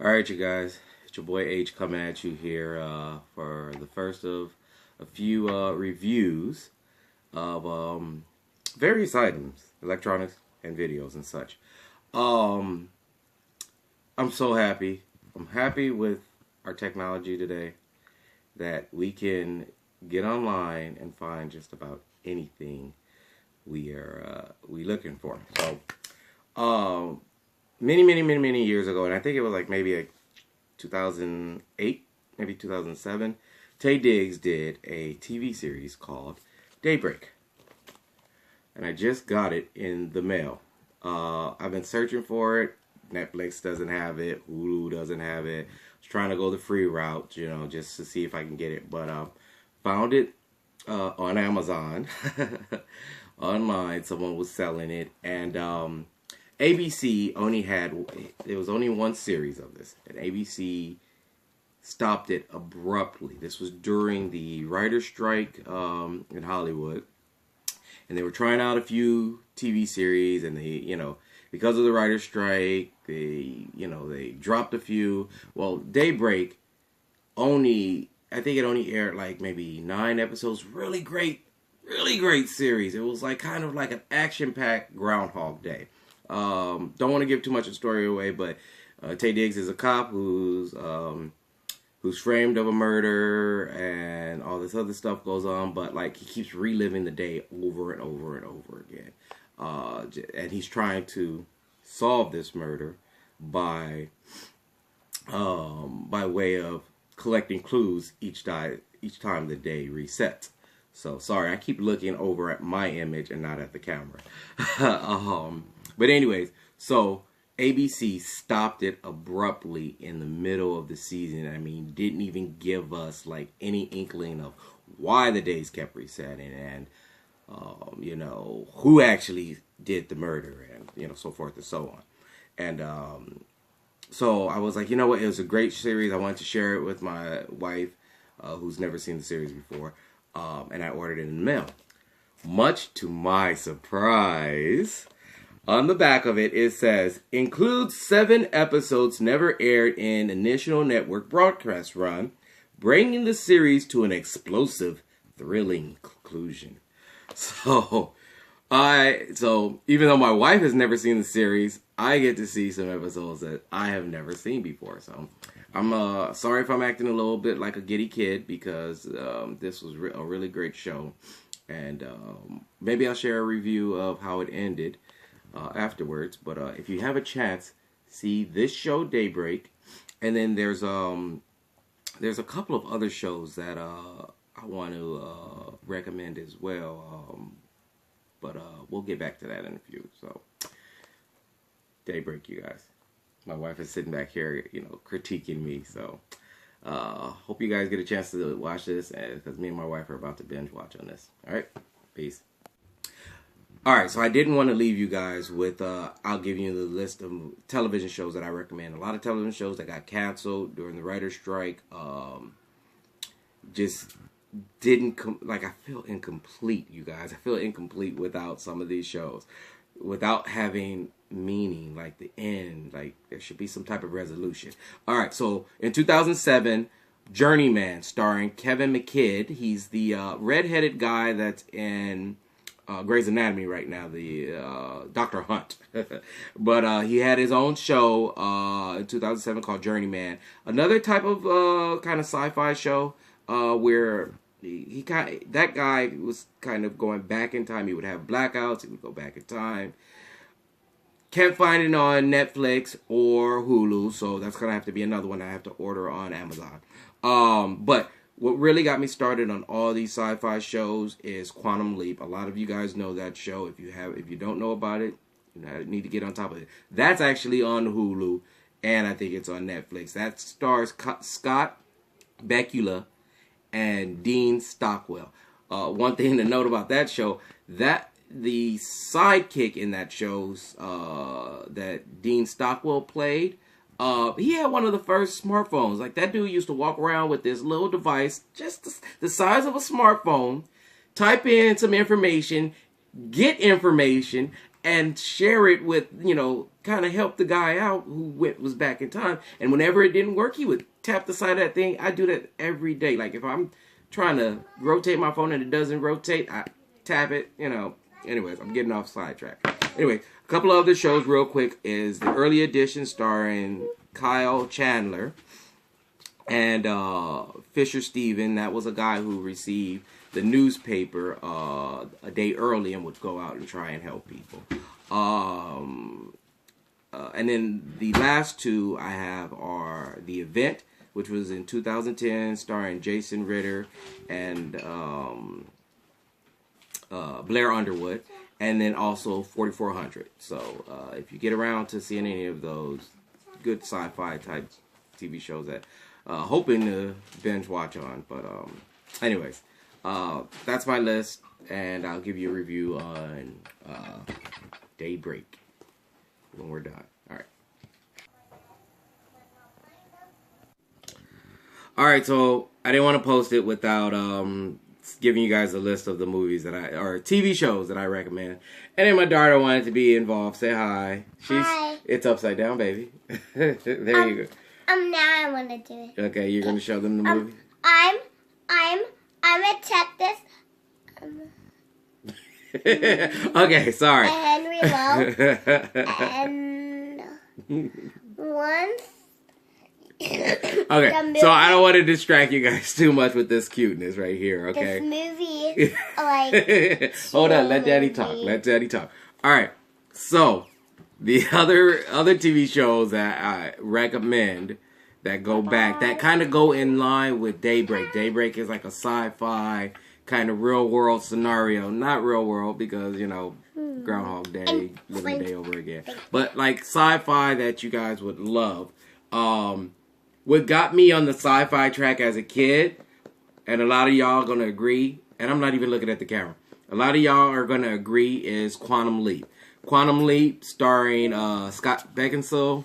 All right, you guys. It's your boy H coming at you here for the first of a few reviews of various items, electronics and videos and such. Um, I'm so happy. I'm happy with our technology today that we can get online and find just about anything we looking for. So, many years ago, and I think it was like maybe like 2008, maybe 2007, Taye Diggs did a TV series called Daybreak, and I just got it in the mail. I've been searching for it. Netflix doesn't have it. Hulu doesn't have it. I was trying to go the free route, just to see if I can get it, but found it on Amazon online. Someone was selling it, and ABC there was only one series of this, and ABC stopped it abruptly. This was during the writer's strike in Hollywood, and they were trying out a few TV series, and because of the writer's strike, they dropped a few. Well, Daybreak I think it only aired like maybe 9 episodes. Really great series. It was like kind of like an action-packed Groundhog Day. Don't want to give too much of the story away, but Taye Diggs is a cop who's framed of a murder, and all this other stuff goes on, but like he keeps reliving the day over and over and over again. And he's trying to solve this murder by way of collecting clues each time the day resets. So sorry, I keep looking over at my image and not at the camera. But anyways, so ABC stopped it abruptly in the middle of the season. I mean, didn't even give us like any inkling of why the days kept resetting, and who actually did the murder, and so forth and so on. And so I was like, you know what? It was a great series. I wanted to share it with my wife, who's never seen the series before, and I ordered it in the mail. Much to my surprise, on the back of it, it says, includes 7 episodes never aired in initial network broadcast run, bringing the series to an explosive, thrilling conclusion. So even though my wife has never seen the series, I get to see some episodes that I have never seen before. So I'm sorry if I'm acting a little bit like a giddy kid, because this was a really great show. And maybe I'll share a review of how it ended afterwards. But if you have a chance, see this show, Daybreak. And then there's a couple of other shows that I want to recommend as well. But we'll get back to that in a few. So Daybreak, you guys. My wife is sitting back here, critiquing me. So hope you guys get a chance to watch this, because me and my wife are about to binge watch on this. All right, peace. All right, so I didn't want to leave you guys with, I'll give you the list of television shows that I recommend. A lot of television shows that got canceled during the writer's strike. Just didn't, I feel incomplete, you guys. I feel incomplete without some of these shows. Without having meaning, like the end. Like, there should be some type of resolution. All right, so in 2007, Journeyman, starring Kevin McKidd. He's the redheaded guy that's in Grey's Anatomy right now, the Dr. Hunt. But he had his own show in 2007 called Journeyman. Another type of kind of sci-fi show where that guy was kind of going back in time. He would have blackouts. He would go back in time. Can't find it on Netflix or Hulu, so that's going to have to be another one I have to order on Amazon. But what really got me started on all these sci-fi shows is Quantum Leap. A lot of you guys know that show. If you don't know about it, you need to get on top of it. That's actually on Hulu, and I think it's on Netflix. That stars Scott Bakula and Dean Stockwell. One thing to note about that show, that the sidekick in that show that Dean Stockwell played, he had one of the first smartphones. Like, that dude used to walk around with this little device, just the size of a smartphone, type in some information, get information, and share it with, you know, kind of help the guy out who was back in time. And whenever it didn't work, he would tap the side of that thing. I do that every day. Like if I'm trying to rotate my phone and it doesn't rotate, I tap it, you know. Anyways, I'm getting off sidetrack. Anyway, a couple of other shows real quick is the early edition starring Kyle Chandler and Fisher Stephen. That was a guy who received the newspaper a day early and would go out and try and help people. And then the last two I have are The Event, which was in 2010, starring Jason Ritter and Blair Underwood, and then also 4400. So if you get around to seeing any of those good sci-fi type TV shows that hoping to binge watch on. But anyways, that's my list, and I'll give you a review on Daybreak when we're done. Alright, so I didn't want to post it without giving you guys a list of the movies that or TV shows that I recommend. And then my daughter wanted to be involved. Say hi. Hi. It's upside down, baby. There you go. Now I want to do it. Okay, you're going to show them the movie? I'm going to check this. Okay, sorry. Henry Lowe. And once. Okay, so I don't want to distract you guys too much with this cuteness right here, okay? This movie, like... Hold on, let Daddy talk. Let Daddy talk. Alright, so the other TV shows that I recommend that go back, that kind of go in line with Daybreak. Daybreak is like a sci-fi kind of real-world scenario. Not real-world because, you know, Groundhog Day, living day over again. But like sci-fi that you guys would love. What got me on the sci-fi track as a kid, and a lot of y'all are going to agree, and I'm not even looking at the camera, a lot of y'all are going to agree, is Quantum Leap. Quantum Leap starring Scott Bakula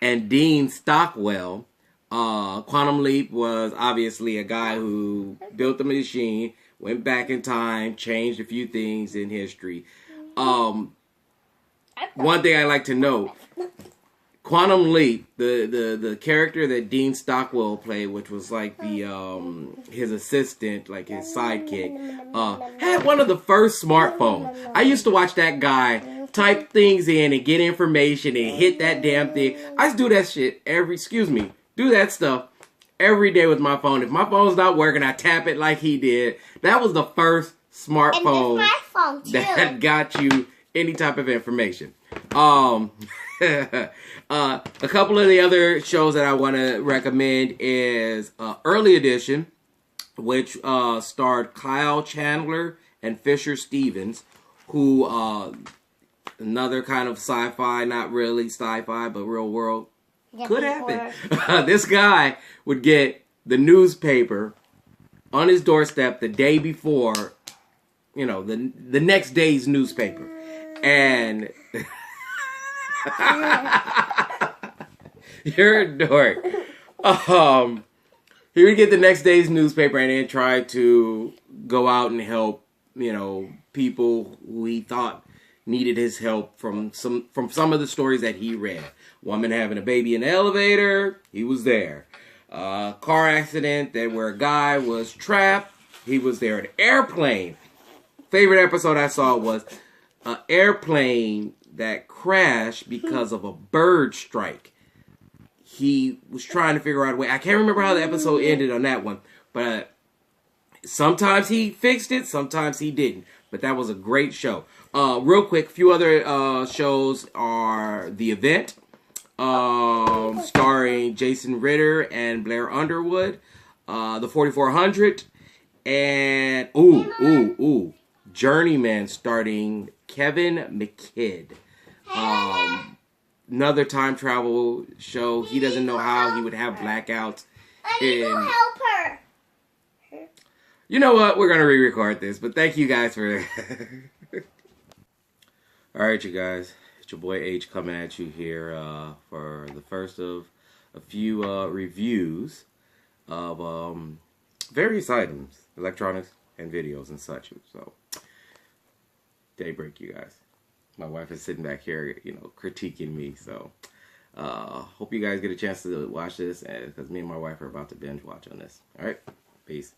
and Dean Stockwell. Quantum Leap was obviously a guy who built the machine, went back in time, changed a few things in history. One thing I like to note, Quantum Leap, the character that Dean Stockwell played, which was like the his assistant, like his sidekick, had one of the first smartphones. I used to watch that guy type things in and get information and hit that damn thing. I used to do that shit do that stuff every day with my phone. If my phone's not working, I tap it like he did. That was the first smartphone that got you any type of information. A couple of the other shows that I want to recommend is Early Edition, which starred Kyle Chandler and Fisher Stevens, who another kind of sci-fi, not really sci-fi, but real world. Could happen. This guy would get the newspaper on his doorstep the day before, you know, the next day's newspaper. And you're a dork. He would get the next day's newspaper and then try to go out and help, you know, people who he thought needed his help from some of the stories that he read. Woman having a baby in the elevator, he was there. Car accident where a guy was trapped, he was there. An airplane. Favorite episode I saw was an airplane that crashed because of a bird strike. He was trying to figure out a way. I can't remember how the episode ended on that one, but sometimes he fixed it, sometimes he didn't. But that was a great show. Real quick, a few other shows are The Event, starring Jason Ritter and Blair Underwood, The 4400, and Journeyman starring Kevin McKidd. Another time travel show. He doesn't know how he would have blackouts. I need to help her. You know what? We're going to re-record this, but thank you guys for... Alright, you guys. It's your boy H coming at you here for the first of a few reviews of various items, electronics and videos and such. So, Daybreak, you guys. My wife is sitting back here, critiquing me. So, hope you guys get a chance to watch this, because me and my wife are about to binge watch on this. All right, peace.